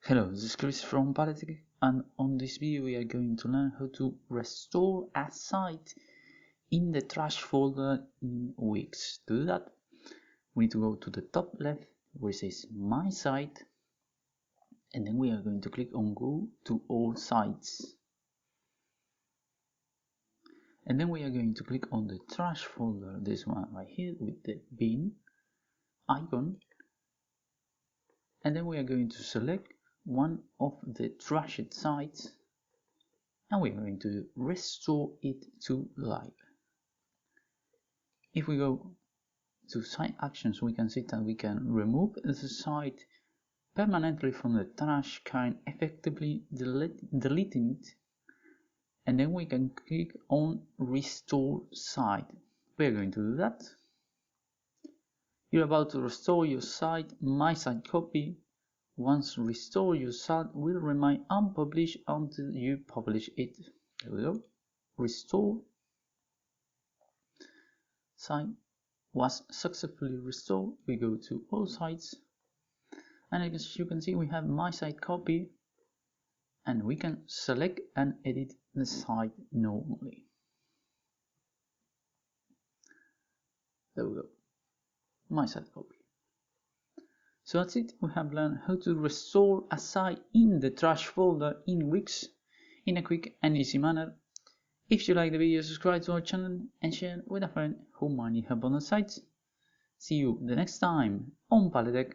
Hello, this is Chris from Paletech, and on this video we are going to learn how to restore a site in the trash folder in Wix. To do that, we need to go to the top left where it says My Site, and then we are going to click on Go to All Sites. And then we are going to click on the trash folder, this one right here with the bin icon, and then we are going to select one of the trashed sites and we are going to restore it to live. If we go to site actions, we can see that we can remove the site permanently from the trash can, effectively deleting it, and then we can click on restore site. We are going to do that. You're about to restore your site, My Site copy. Once restored, your site will remain unpublished until you publish it. There we go. Restore. Site was successfully restored. We go to all sites, and as you can see, we have My Site copy, and we can select and edit the site normally. There we go. My Site copy. So that's it. We have learned how to restore a site in the trash folder in Wix in a quick and easy manner. If you like the video, subscribe to our channel and share with a friend who might need help on the site. See you the next time on Paletech.